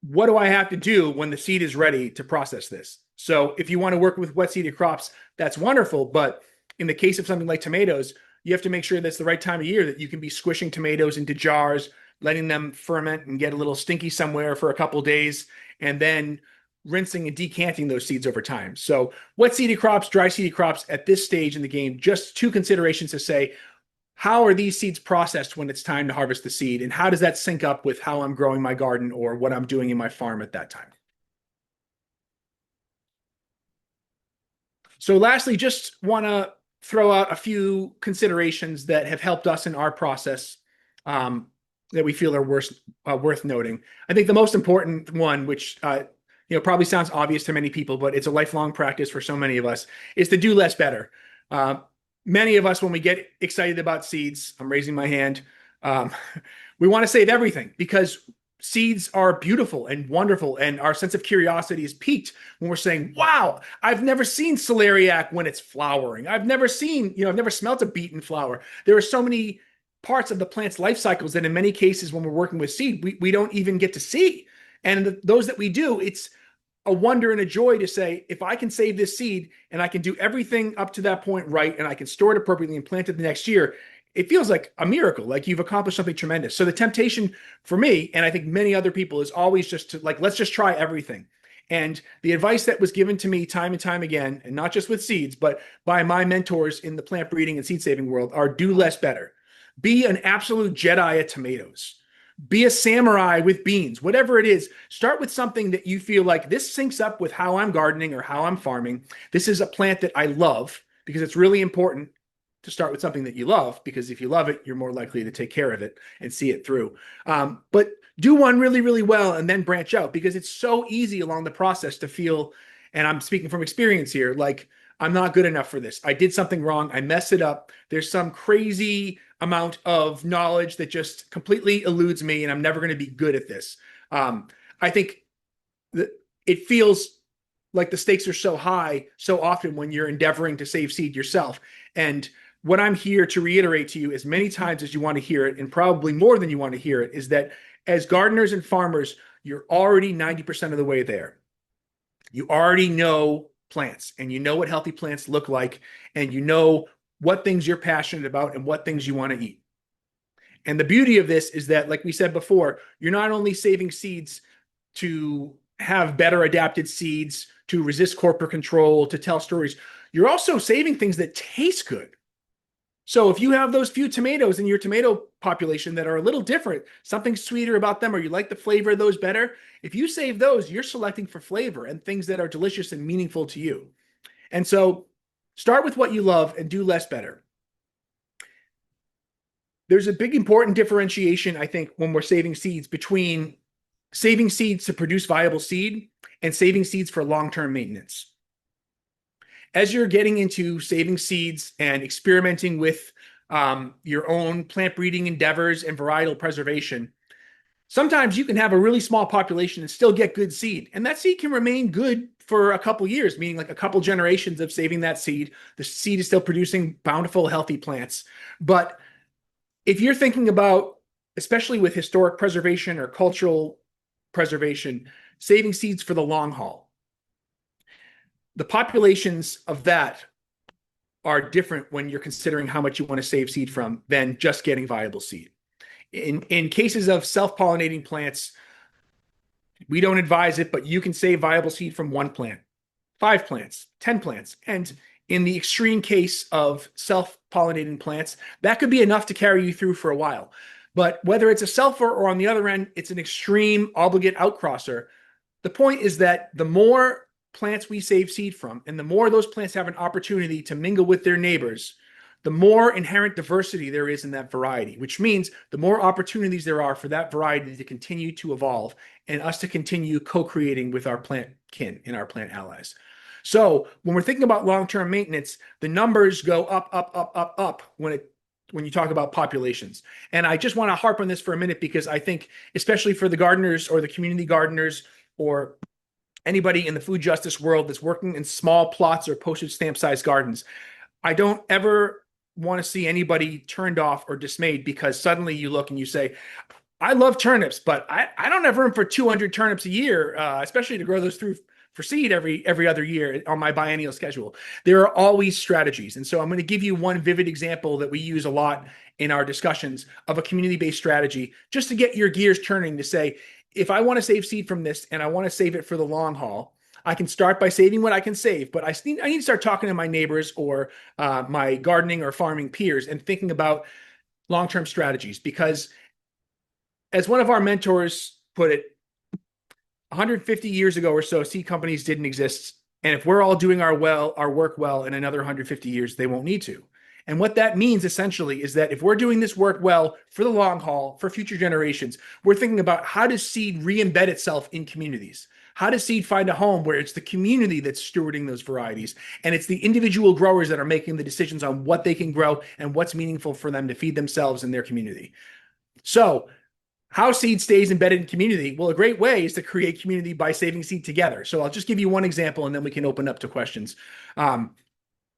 what do I have to do when the seed is ready to process this? So if you want to work with wet seeded crops, that's wonderful. But in the case of something like tomatoes, you have to make sure that's the right time of year, that you can be squishing tomatoes into jars, letting them ferment and get a little stinky somewhere for a couple of days, and then rinsing and decanting those seeds over time. So wet seeded crops, dry seeded crops, at this stage in the game, just two considerations to say, how are these seeds processed when it's time to harvest the seed? And how does that sync up with how I'm growing my garden or what I'm doing in my farm at that time? So lastly, just want to throw out a few considerations that have helped us in our process that we feel are worth noting. I think the most important one, which probably sounds obvious to many people, but it's a lifelong practice for so many of us, is to do less better. Many of us, when we get excited about seeds, I'm raising my hand, we want to save everything because seeds are beautiful and wonderful, and our sense of curiosity is piqued when we're saying, wow, I've never seen celeriac when it's flowering. I've never smelt a beet in flower. There are so many parts of the plant's life cycles that in many cases when we're working with seed, we don't even get to see. And those that we do, it's a wonder and a joy to say, if I can save this seed and I can do everything up to that point right, and I can store it appropriately and plant it the next year, it feels like a miracle, like you've accomplished something tremendous. So the temptation for me, and I think many other people, is always just to let's just try everything. And the advice that was given to me time and time again, and not just with seeds, but by my mentors in the plant breeding and seed saving world, are do less better. Be an absolute Jedi at tomatoes. Be a samurai with beans, whatever it is. Start with something that you feel like this syncs up with how I'm gardening or how I'm farming. This is a plant that I love, because it's really important to start with something that you love, because if you love it, you're more likely to take care of it and see it through. But do one really, really well and then branch out, because it's so easy along the process to feel, and I'm speaking from experience here, like I'm not good enough for this. I did something wrong. I messed it up. There's some crazy amount of knowledge that just completely eludes me, and I'm never going to be good at this. I think that it feels like the stakes are so high so often when you're endeavoring to save seed yourself. And what I'm here to reiterate to you as many times as you want to hear it, and probably more than you want to hear it, is that as gardeners and farmers, you're already 90% of the way there. You already know plants, and you know what healthy plants look like, and you know what things you're passionate about and what things you want to eat. And the beauty of this is that, like we said before, you're not only saving seeds to have better adapted seeds, to resist corporate control, to tell stories, you're also saving things that taste good. So if you have those few tomatoes in your tomato population that are a little different, something sweeter about them, or you like the flavor of those better, if you save those, you're selecting for flavor and things that are delicious and meaningful to you. And so start with what you love and do less better. There's a big important differentiation, I think, when we're saving seeds, between saving seeds to produce viable seed and saving seeds for long-term maintenance. As you're getting into saving seeds and experimenting with your own plant breeding endeavors and varietal preservation, sometimes you can have a really small population and still get good seed. And that seed can remain good for a couple years, meaning like a couple generations of saving that seed. The seed is still producing bountiful, healthy plants. But if you're thinking about, especially with historic preservation or cultural preservation, saving seeds for the long haul, the populations of that are different when you're considering how much you want to save seed from than just getting viable seed. In cases of self-pollinating plants, we don't advise it, but you can save viable seed from 1 plant, 5 plants, 10 plants. And in the extreme case of self-pollinating plants, that could be enough to carry you through for a while. But whether it's a selfer or on the other end, it's an extreme obligate outcrosser, the point is that the more plants we save seed from, and the more those plants have an opportunity to mingle with their neighbors, the more inherent diversity there is in that variety, which means the more opportunities there are for that variety to continue to evolve and us to continue co-creating with our plant kin and our plant allies. So when we're thinking about long-term maintenance, the numbers go up, up, up, up, up when when you talk about populations. And I just want to harp on this for a minute because I think, especially for the gardeners or the community gardeners or anybody in the food justice world that's working in small plots or postage stamp sized gardens, I don't ever want to see anybody turned off or dismayed because suddenly you look and you say, I love turnips, but I don't have room for 200 turnips a year, especially to grow those through for seed every other year on my biennial schedule. There are always strategies. And so I'm going to give you one vivid example that we use a lot in our discussions of a community-based strategy, just to get your gears turning to say, if I want to save seed from this and I want to save it for the long haul, I can start by saving what I can save, but I need to start talking to my neighbors or my gardening or farming peers and thinking about long-term strategies. Because as one of our mentors put it, 150 years ago or so, seed companies didn't exist. And if we're all doing our work well in another 150 years, they won't need to. And what that means essentially is that if we're doing this work well for the long haul, for future generations, we're thinking about how does seed re-embed itself in communities? How does seed find a home where it's the community that's stewarding those varieties? And it's the individual growers that are making the decisions on what they can grow and what's meaningful for them to feed themselves and their community. So how seed stays embedded in community? Well, a great way is to create community by saving seed together. So I'll just give you one example and then we can open up to questions.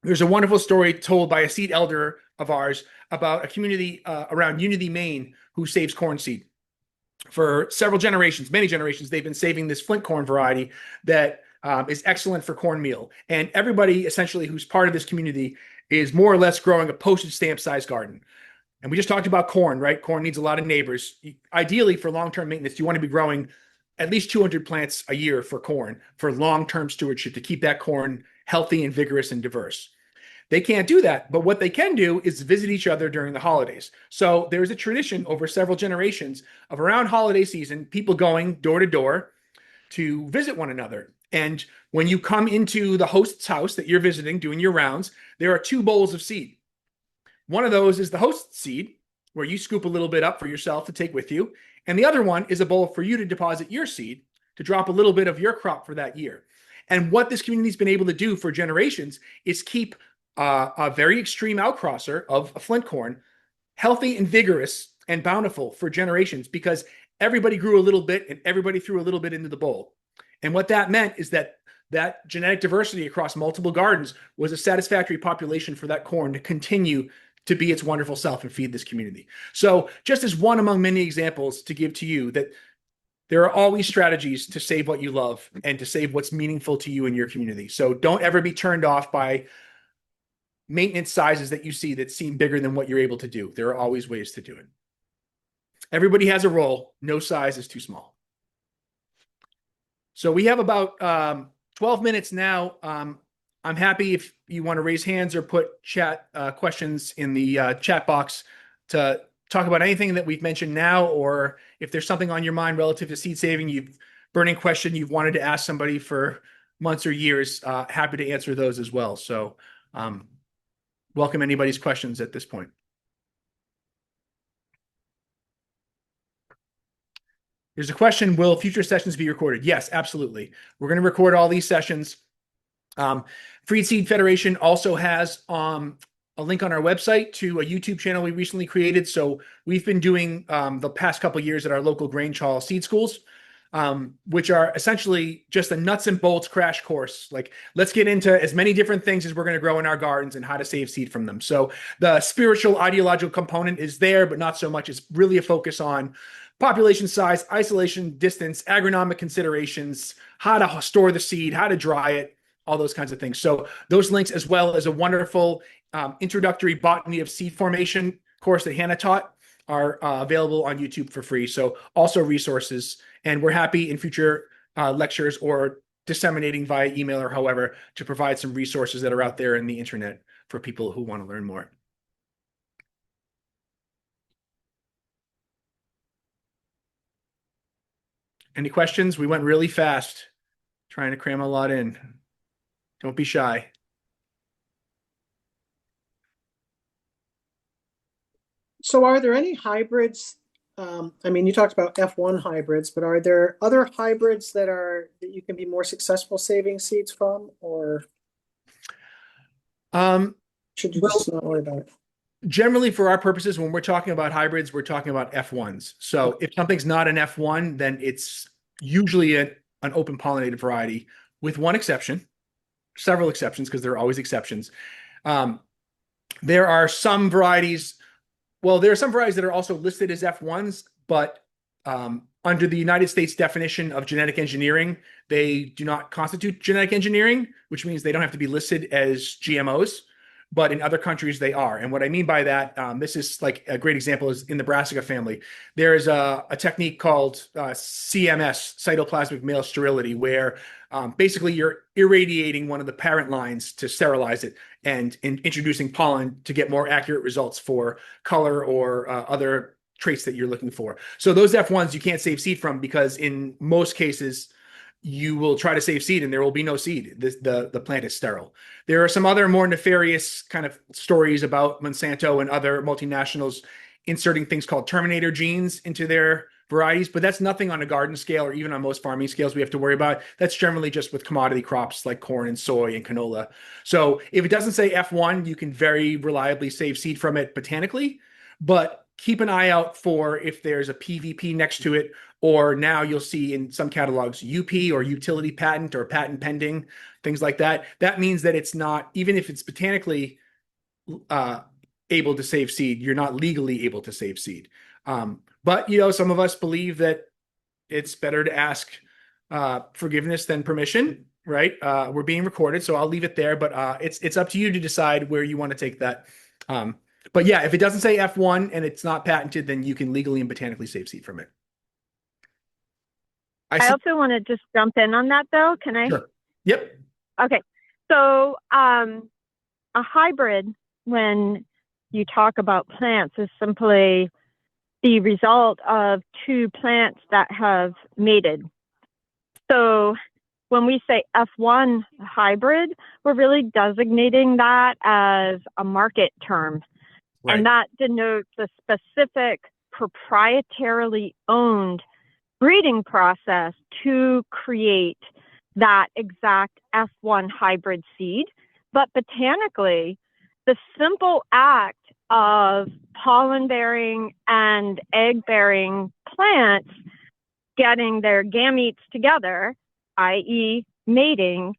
There's a wonderful story told by a seed elder of ours about a community around Unity, Maine, who saves corn seed. For several generations, many generations, they've been saving this flint corn variety that is excellent for cornmeal. And everybody essentially who's part of this community is more or less growing a postage stamp sized garden. And we just talked about corn, right? Corn needs a lot of neighbors. Ideally, for long-term maintenance, you want to be growing at least 200 plants a year for corn for long-term stewardship to keep that corn healthy and vigorous and diverse. They can't do that, but what they can do is visit each other during the holidays. So there's a tradition over several generations of around holiday season, people going door to door to visit one another. And when you come into the host's house that you're visiting, doing your rounds, there are 2 bowls of seed. One of those is the host seed, where you scoop a little bit up for yourself to take with you. And the other one is a bowl for you to deposit your seed, to drop a little bit of your crop for that year. And what this community's been able to do for generations is keep a very extreme outcrosser of a flint corn healthy and vigorous and bountiful for generations because everybody grew a little bit and everybody threw a little bit into the bowl. And what that meant is that genetic diversity across multiple gardens was a satisfactory population for that corn to continue to be its wonderful self and feed this community. So just as one among many examples to give to you that there are always strategies to save what you love and to save what's meaningful to you and your community. So don't ever be turned off by maintenance sizes that you see that seem bigger than what you're able to do. There are always ways to do it. Everybody has a role. No size is too small. So we have about 12 minutes now. I'm happy if you want to raise hands or put chat questions in the chat box to talk about anything that we've mentioned now, or if there's something on your mind relative to seed saving, burning question you've wanted to ask somebody for months or years, happy to answer those as well. So welcome anybody's questions at this point. There's a question, will future sessions be recorded? Yes, absolutely. We're going to record all these sessions. Freed Seed Federation also has a link on our website to a YouTube channel we recently created. So we've been doing the past couple of years at our local Grange Hall seed schools, which are essentially just a nuts and bolts crash course. Like, let's get into as many different things as we're going to grow in our gardens and how to save seed from them. So the spiritual, ideological component is there, but not so much. It's really a focus on population size, isolation, distance, agronomic considerations, how to store the seed, how to dry it, all those kinds of things. So those links, as well as a wonderful introductory botany of seed formation course that Hannah taught, are available on YouTube for free. So also resources, and we're happy in future lectures or disseminating via email or however to provide some resources that are out there in the internet for people who want to learn more. Any questions? We went really fast, trying to cram a lot in. Don't be shy. So are there any hybrids? I mean, you talked about F1 hybrids, but are there other hybrids that you can be more successful saving seeds from, or should you just not worry about it? Generally, for our purposes, when we're talking about hybrids, we're talking about F1s. So if something's not an F1, then it's usually an open pollinated variety, with one exception, several exceptions, because there are always exceptions. Um, there are some varieties, well, there are some varieties that are also listed as F1s, but under the United States definition of genetic engineering, they do not constitute genetic engineering, which means they don't have to be listed as GMOs. But in other countries, they are. And what I mean by that, this is like a great example is in the Brassica family. There is a technique called CMS, cytoplasmic male sterility, where basically you're irradiating one of the parent lines to sterilize it and introducing pollen to get more accurate results for color or other traits that you're looking for. So those F1s you can't save seed from, because in most cases you will try to save seed and there will be no seed. The plant is sterile. There are some other more nefarious kind of stories about Monsanto and other multinationals inserting things called terminator genes into their varieties, but that's nothing on a garden scale or even on most farming scales we have to worry about. That's generally just with commodity crops like corn and soy and canola. So if it doesn't say F1, you can very reliably save seed from it botanically, but keep an eye out for if there's a PVP next to it, or now you'll see in some catalogs UP or utility patent or patent pending, things like that. That means that it's not, even if it's botanically able to save seed, you're not legally able to save seed. But some of us believe that it's better to ask forgiveness than permission, right? We're being recorded, so I'll leave it there. But it's up to you to decide where you want to take that. But yeah, if it doesn't say F1 and it's not patented, then you can legally and botanically save seed from it. I also want to just jump in on that, though. Can I? Sure. Yep. Okay. So a hybrid, when you talk about plants, is simply the result of two plants that have mated. So when we say F1 hybrid, we're really designating that as a market term. Right. And that denotes a specific proprietarily owned breeding process to create that exact F1 hybrid seed. But botanically, the simple act of pollen-bearing and egg-bearing plants getting their gametes together, i.e. mating,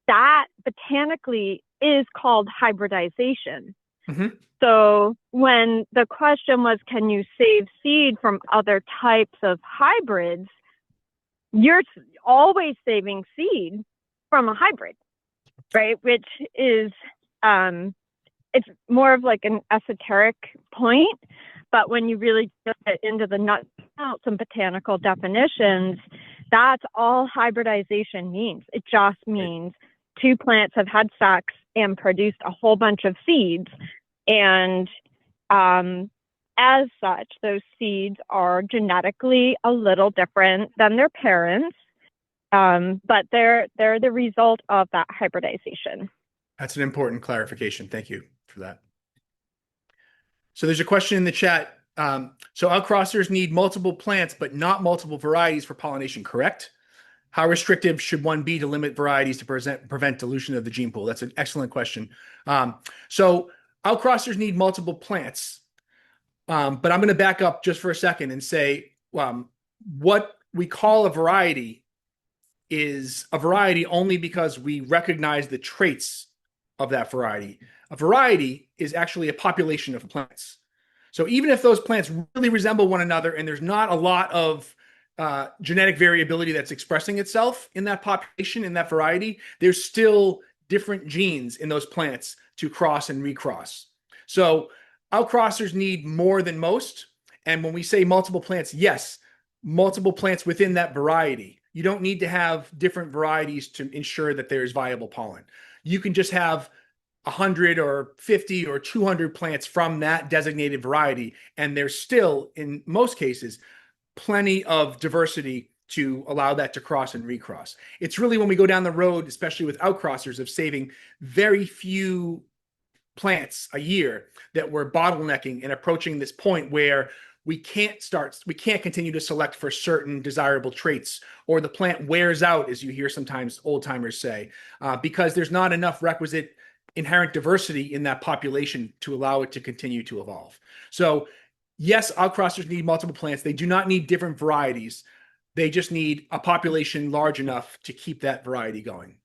that botanically is called hybridization. Mm-hmm. So when the question was, can you save seed from other types of hybrids, you're always saving seed from a hybrid, right? Which is, it's more of like an esoteric point, but when you really get into the nuts and some botanical definitions, that's all hybridization means. It just means two plants have had sex and produced a whole bunch of seeds. And as such, those seeds are genetically a little different than their parents, but they're the result of that hybridization. That's an important clarification. Thank you for that. So there's a question in the chat. So outcrossers need multiple plants, but not multiple varieties for pollination, correct? How restrictive should one be to limit varieties to prevent dilution of the gene pool? That's an excellent question. So outcrossers need multiple plants, but I'm going to back up just for a second and say what we call a variety is a variety only because we recognize the traits of that variety. A variety is actually a population of plants. So even if those plants really resemble one another and there's not a lot of genetic variability that's expressing itself in that population, in that variety, there's still different genes in those plants to cross and recross. So outcrossers need more than most. And when we say multiple plants, yes, multiple plants within that variety. You don't need to have different varieties to ensure that there's viable pollen. You can just have 100 or 50 or 200 plants from that designated variety, and there's still, in most cases, plenty of diversity to allow that to cross and recross. It's really when we go down the road, especially with outcrossers, of saving very few plants a year, that we're bottlenecking and approaching this point where we can't continue to select for certain desirable traits, or the plant wears out, as you hear sometimes old timers say, because there's not enough requisite inherent diversity in that population to allow it to continue to evolve. So yes, outcrossers need multiple plants. They do not need different varieties. They just need a population large enough to keep that variety going.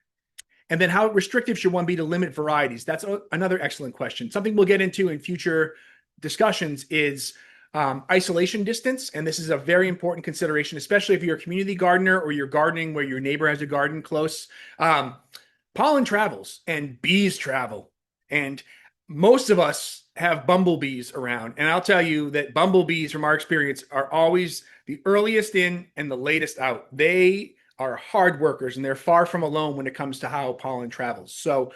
And then how restrictive should one be to limit varieties? That's another excellent question. Something we'll get into in future discussions is isolation distance. And this is a very important consideration, especially if you're a community gardener or you're gardening where your neighbor has a garden close. Pollen travels and bees travel. And most of us have bumblebees around. And I'll tell you that bumblebees, from our experience, are always the earliest in and the latest out. They are hard workers and they're far from alone when it comes to how pollen travels. So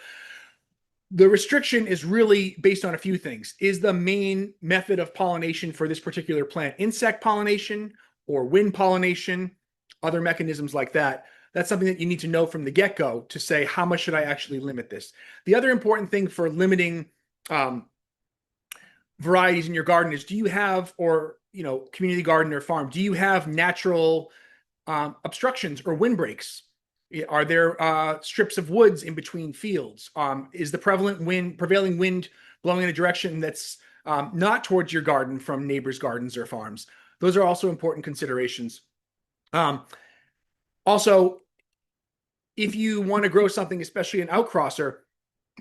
the restriction is really based on a few things. Is the main method of pollination for this particular plant insect pollination or wind pollination, other mechanisms like that? That's something that you need to know from the get-go to say, how much should I actually limit this? The other important thing for limiting varieties in your garden is, do you have, or community garden or farm, do you have natural obstructions or windbreaks? Are there strips of woods in between fields? Is the prevailing wind blowing in a direction that's not towards your garden from neighbors' gardens or farms? Those are also important considerations. Also, if you want to grow something, especially an outcrosser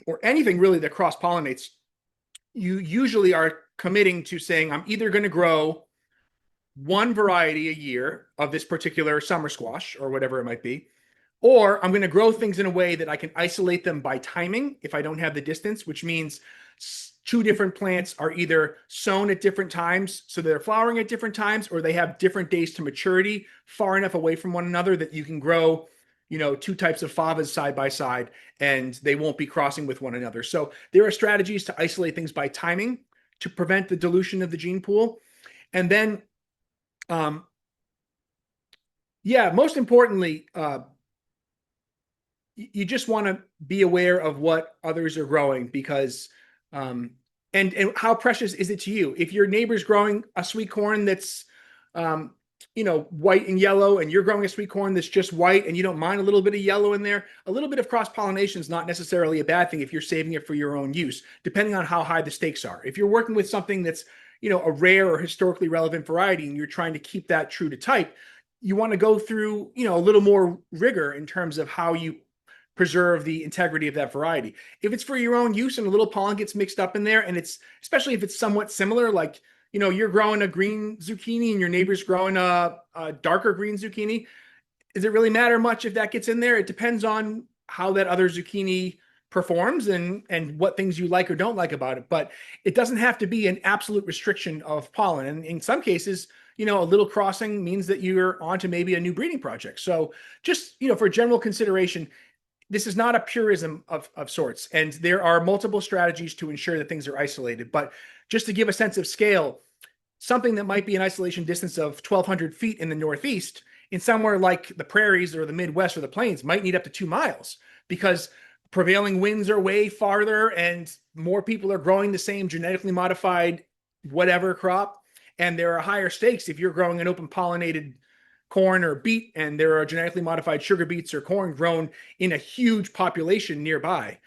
or anything really that cross-pollinates, you usually are committing to saying, I'm either going to grow one variety a year of this particular summer squash or whatever it might be, or I'm going to grow things in a way that I can isolate them by timing if I don't have the distance, which means two different plants are either sown at different times, so they're flowering at different times, or they have different days to maturity far enough away from one another that you can grow two types of favas side by side and they won't be crossing with one another. So there are strategies to isolate things by timing to prevent the dilution of the gene pool. And then, most importantly, you just want to be aware of what others are growing, because and how precious is it to you? If your neighbor's growing a sweet corn that's white and yellow, and you're growing a sweet corn that's just white, and you don't mind a little bit of yellow in there, a little bit of cross-pollination is not necessarily a bad thing if you're saving it for your own use, depending on how high the stakes are. If you're working with something that's a rare or historically relevant variety and you're trying to keep that true to type, you want to go through a little more rigor in terms of how you preserve the integrity of that variety. If it's for your own use and a little pollen gets mixed up in there, and it's, especially if it's somewhat similar, like you're growing a green zucchini and your neighbor's growing a darker green zucchini, does it really matter much if that gets in there? It depends on how that other zucchini performs and what things you like or don't like about it. But it doesn't have to be an absolute restriction of pollen. And in some cases, a little crossing means that you're on to maybe a new breeding project. So just, for general consideration, this is not a purism of sorts. And there are multiple strategies to ensure that things are isolated. But just to give a sense of scale, something that might be an isolation distance of 1,200 feet in the Northeast, in somewhere like the prairies or the Midwest or the plains, might need up to 2 miles, because prevailing winds are way farther and more people are growing the same genetically modified whatever crop. And there are higher stakes if you're growing an open pollinated corn or beet and there are genetically modified sugar beets or corn grown in a huge population nearby.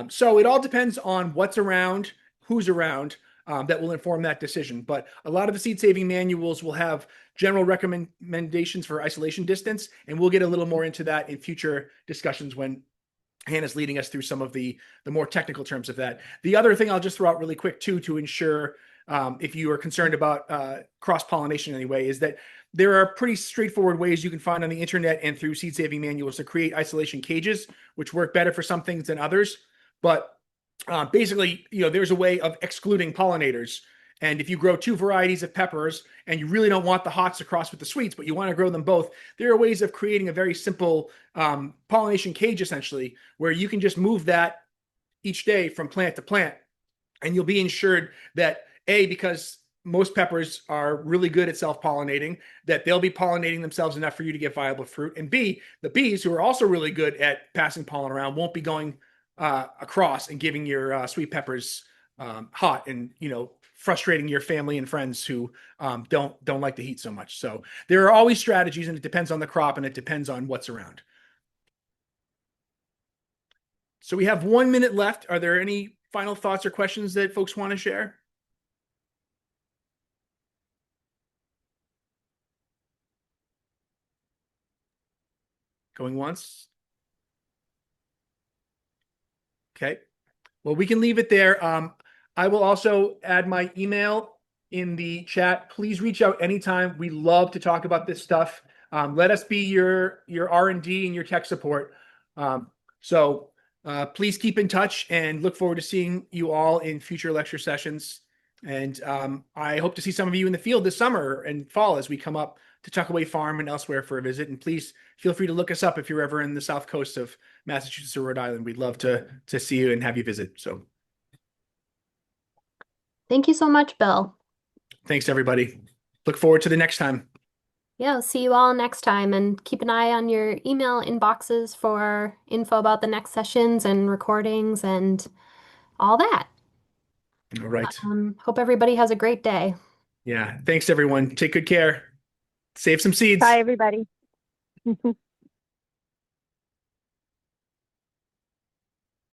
So it all depends on what's around, who's around, that will inform that decision. But a lot of the seed saving manuals will have general recommendations for isolation distance, and we'll get a little more into that in future discussions when Hannah's leading us through some of the more technical terms of that. The other thing I'll just throw out really quick too, to ensure if you are concerned about cross-pollination anyway, is that there are pretty straightforward ways you can find on the internet and through seed saving manuals to create isolation cages, which work better for some things than others. But basically, there's a way of excluding pollinators. And if you grow 2 varieties of peppers and you really don't want the hots to cross with the sweets, but you want to grow them both, there are ways of creating a very simple pollination cage, essentially, where you can just move that each day from plant to plant. And you'll be ensured that, A, because most peppers are really good at self-pollinating, that they'll be pollinating themselves enough for you to get viable fruit. And B, the bees, who are also really good at passing pollen around, won't be going across and giving your sweet peppers hot and frustrating your family and friends who don't like the heat so much. So there are always strategies, and it depends on the crop and it depends on what's around. So we have 1 minute left. Are there any final thoughts or questions that folks want to share? Going once? Okay. Well, we can leave it there. I will also add my email in the chat. Please reach out anytime. We love to talk about this stuff. Let us be your R&D and your tech support. Please keep in touch and look forward to seeing you all in future lecture sessions. And I hope to see some of you in the field this summer and fall as we come up to Tuckaway Farm and elsewhere for a visit. And please feel free to look us up if you're ever in the south coast of Massachusetts or Rhode Island. We'd love to see you and have you visit. So Thank you so much, Bill. thanks, everybody. Look forward to the next time. Yeah, I'll see you all next time, and keep an eye on your email inboxes for info about the next sessions and recordings and all that. All right. Hope everybody has a great day. Yeah. Thanks, everyone. Take good care. Save some seeds. Bye, everybody.